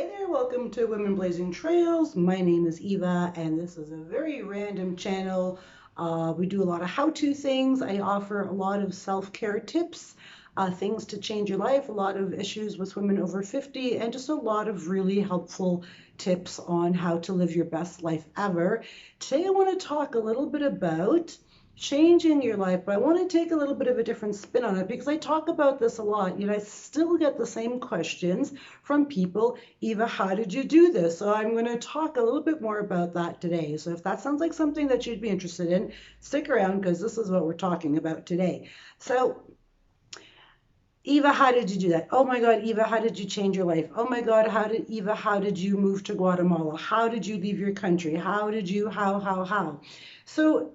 Hey there, welcome to Women Blazing Trails. My name is Eva, and this is a very random channel. We do a lot of how-to things. I offer a lot of self-care tips, things to change your life, a lot of issues with women over 50, and just a lot of really helpful tips on how to live your best life ever. Today, I want to talk a little bit about changing your life, but I want to take a little bit of a different spin on it because I talk about this a lot. I still get the same questions from people. Eva, how did you do this? So I'm going to talk a little bit more about that today. So if that sounds like something that you'd be interested in, stick around because this is what we're talking about today. So Eva, how did you do that? Oh my God, Eva, how did you change your life? Oh my God, how did you move to Guatemala? How did you leave your country? How? So,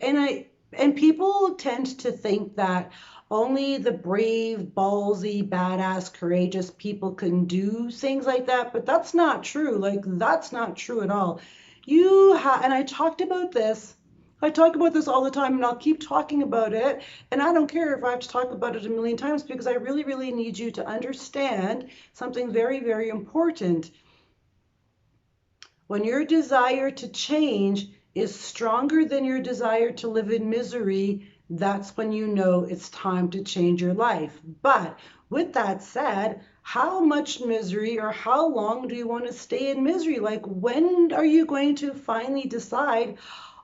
and people tend to think that only the brave, ballsy, badass, courageous people can do things like that, but that's not true. Like, that's not true at all. And I talk about this all the time, and I'll keep talking about it. And I don't care if I have to talk about it a million times because I really, really need you to understand something very, very important. When your desire to change is stronger than your desire to live in misery, that's when you know it's time to change your life. But with that said, how much misery or how long do you want to stay in misery? Like, when are you going to finally decide,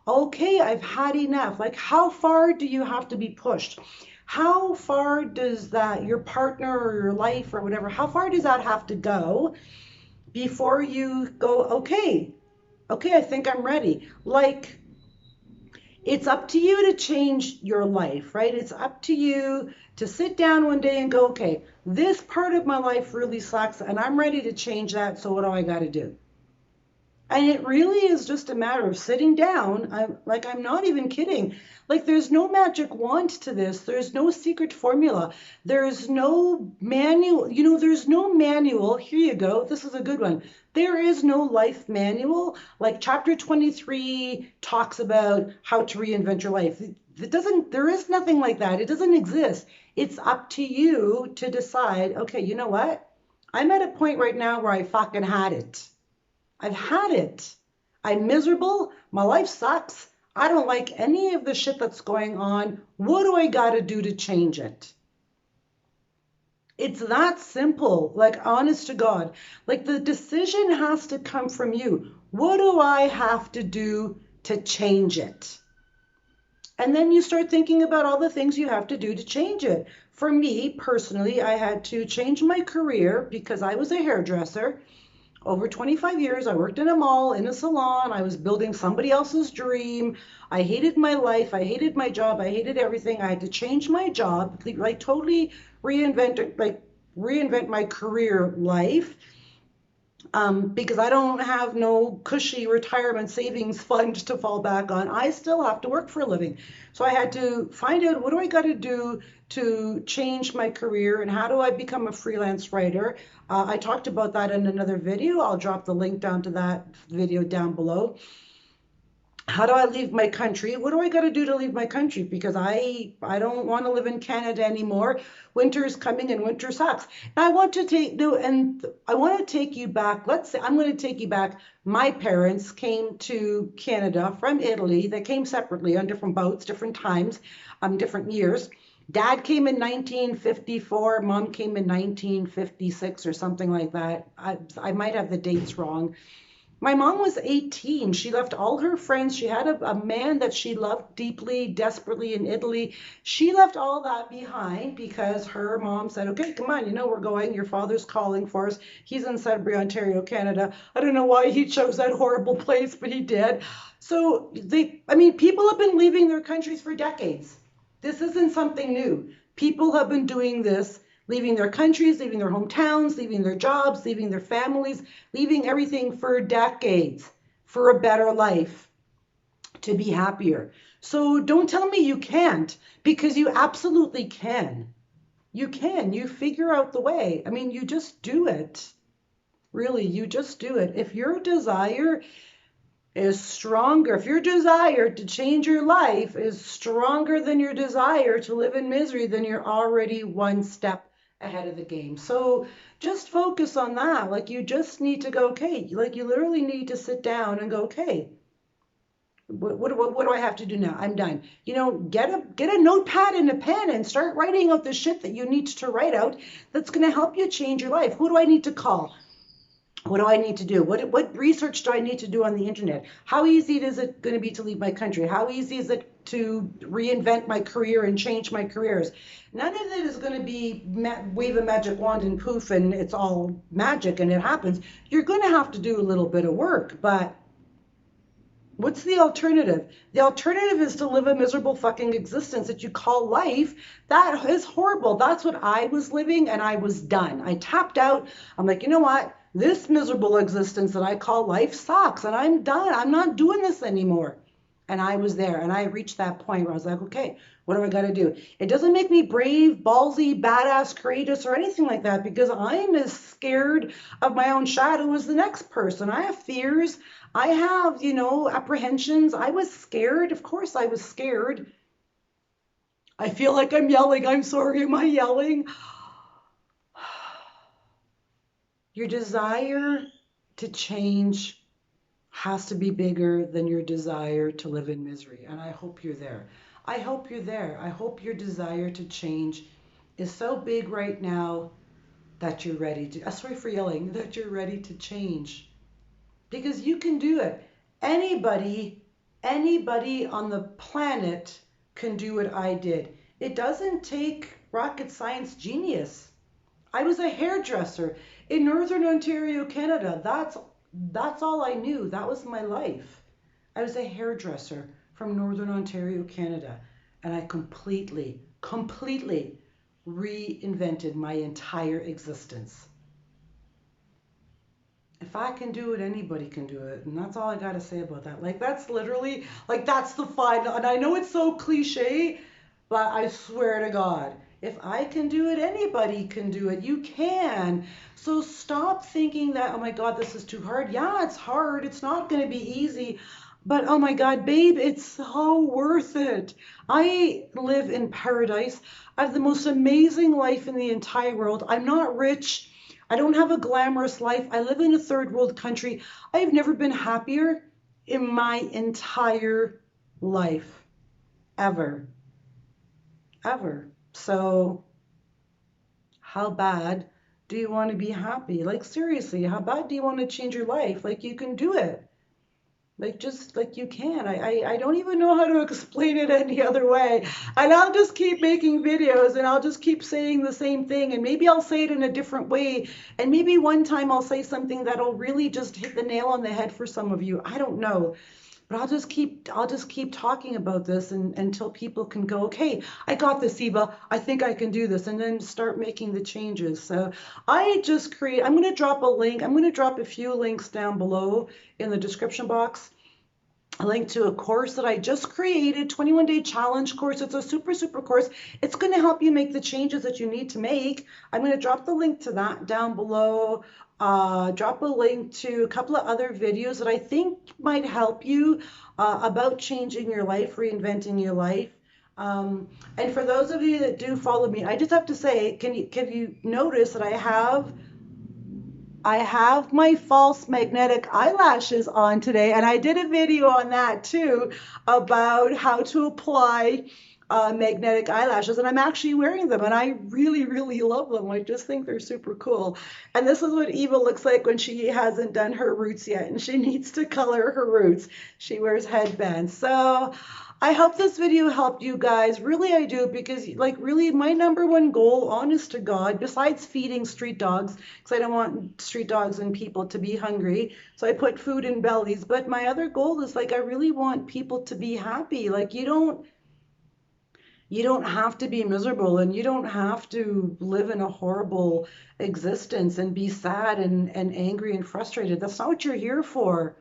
okay, I've had enough? Like, how far do you have to be pushed? How far does that, your partner or your life or whatever, how far does that have to go before you go, okay, I think I'm ready? Like, it's up to you to change your life, right? It's up to you to sit down one day and go, okay, this part of my life really sucks and I'm ready to change that. So what do I got to do? And it really is just a matter of sitting down. I'm not even kidding. Like, there's no magic wand to this. There's no secret formula. There's no manual. There's no manual. Here you go. This is a good one. There is no life manual. Like chapter 23 talks about how to reinvent your life. There is nothing like that. It doesn't exist. It's up to you to decide, okay, you know what? I'm at a point right now where I fucking had it. I've had it. I'm miserable. My life sucks. I don't like any of the shit that's going on. What do I got to do to change it? It's that simple, like honest to God. Like, the decision has to come from you. What do I have to do to change it? And then you start thinking about all the things you have to do to change it. For me personally, I had to change my career because I was a hairdresser. Over 25 years, I worked in a mall, in a salon. I was building somebody else's dream. I hated my life. I hated my job. I hated everything. I had to change my job, like totally reinvent my career life, because I don't have no cushy retirement savings fund to fall back on. I still have to work for a living. So I had to find out, what do I got to do to change my career and how do I become a freelance writer? I talked about that in another video. I'll drop the link down to that video down below. How do I leave my country? What do I got to do to leave my country? Because I don't want to live in Canada anymore. Winter is coming and winter sucks. And I want to take you back. Let's say I'm going to take you back. My parents came to Canada from Italy. They came separately on different boats, different times, different years. Dad came in 1954. Mom came in 1956 or something like that. I might have the dates wrong. My mom was 18. She left all her friends. She had a man that she loved deeply, desperately in Italy. She left all that behind because her mom said, okay, come on, we're going. Your father's calling for us. He's in Sudbury, Ontario, Canada. I don't know why he chose that horrible place, but he did. So people have been leaving their countries for decades. This isn't something new. People have been doing this, leaving their countries, leaving their hometowns, leaving their jobs, leaving their families, leaving everything for decades, for a better life, to be happier. So don't tell me you can't, because you absolutely can. You can. You figure out the way. You just do it. Really, you just do it. If your desire is stronger, if your desire to change your life is stronger than your desire to live in misery, then you're already one step ahead of the game. So just focus on that. Like you just need to go, okay, like you literally need to sit down and go, okay, what do I have to do now? I'm done. You know, get a notepad and a pen and start writing out the shit that you need to write out that's going to help you change your life. Who do I need to call? What do I need to do? What research do I need to do on the internet? How easy is it going to be to leave my country? How easy is it to reinvent my career and change my careers? None of it is going to be wave a magic wand and poof and it's all magic and it happens. You're going to have to do a little bit of work, but what's the alternative? The alternative is to live a miserable fucking existence that you call life. That is horrible. That's what I was living and I was done. I tapped out. I'm like, you know what? This miserable existence that I call life sucks and I'm done. I'm not doing this anymore. And I was there and I reached that point where I was like, okay, what do I got to do? It doesn't make me brave, ballsy, badass, courageous, or anything like that because I'm as scared of my own shadow as the next person. I have fears. I have, apprehensions. I was scared. Of course, I was scared. I feel like I'm yelling. I'm sorry. Am I yelling? Your desire to change has to be bigger than your desire to live in misery. And I hope you're there. I hope you're there. I hope your desire to change is so big right now that you're ready to, sorry for yelling, that you're ready to change. Because you can do it. Anybody on the planet can do what I did. It doesn't take rocket science genius. I was a hairdresser in Northern Ontario, Canada. That's all I knew. That was my life. I was a hairdresser from Northern Ontario, Canada, and I completely reinvented my entire existence. If I can do it, anybody can do it. And that's all I got to say about that. Like, that's literally, like, that's the final. And I know it's so cliche, but I swear to God, if I can do it, anybody can do it. You can. So stop thinking that, oh my God, this is too hard. Yeah, it's hard. It's not going to be easy. But oh my God, babe, it's so worth it. I live in paradise. I have the most amazing life in the entire world. I'm not rich. I don't have a glamorous life. I live in a third world country. I have never been happier in my entire life, ever, ever. So, how bad do you want to be happy? Like, seriously, how bad do you want to change your life? Like, you can do it. Like, just like you can. I don't even know how to explain it any other way. And I'll just keep making videos and I'll just keep saying the same thing. And maybe I'll say it in a different way. And maybe one time I'll say something that'll really just hit the nail on the head for some of you. I don't know. But I'll just keep talking about this until people can go, okay, I got this, Eva. I think I can do this, and then start making the changes. So I'm going to drop a link. I'm going to drop a few links down below in the description box. A link to a course that I just created, 21-day challenge course. It's a super course. It's going to help you make the changes that you need to make. I'm going to drop the link to that down below. Drop a link to a couple of other videos that I think might help you about changing your life, reinventing your life. And for those of you that do follow me, I just have to say, can you notice that I have my false magnetic eyelashes on today, and I did a video on that too about how to apply magnetic eyelashes, and I'm actually wearing them, and I really love them. I just think they're super cool. And this is what Eva looks like when she hasn't done her roots yet, and she needs to color her roots. She wears headbands. So I hope this video helped you guys. Really, I do, because like really my number one goal, honest to God, besides feeding street dogs, because I don't want street dogs and people to be hungry, so I put food in bellies, but my other goal is like I really want people to be happy. Like you don't have to be miserable and you don't have to live in a horrible existence and be sad and angry and frustrated. That's not what you're here for.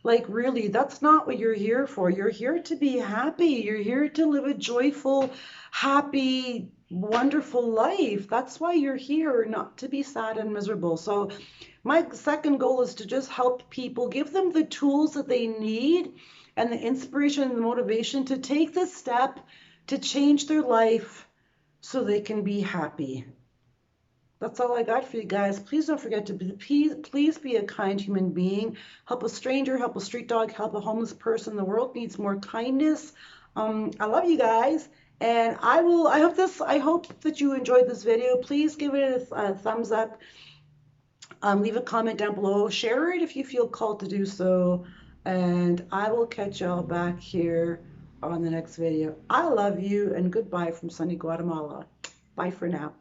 Like, really, that's not what you're here for. You're here to be happy. You're here to live a joyful, happy, wonderful life. That's why you're here, not to be sad and miserable. So, my second goal is to just help people, give them the tools that they need and the inspiration and the motivation to take the step to change their life so they can be happy. That's all I got for you guys. Please don't forget to please be a kind human being. Help a stranger, help a street dog, help a homeless person. The world needs more kindness. I love you guys, and I hope that you enjoyed this video. Please give it a thumbs up. Leave a comment down below. Share it if you feel called to do so. And I will catch y'all back here on the next video. I love you, and goodbye from sunny Guatemala. Bye for now.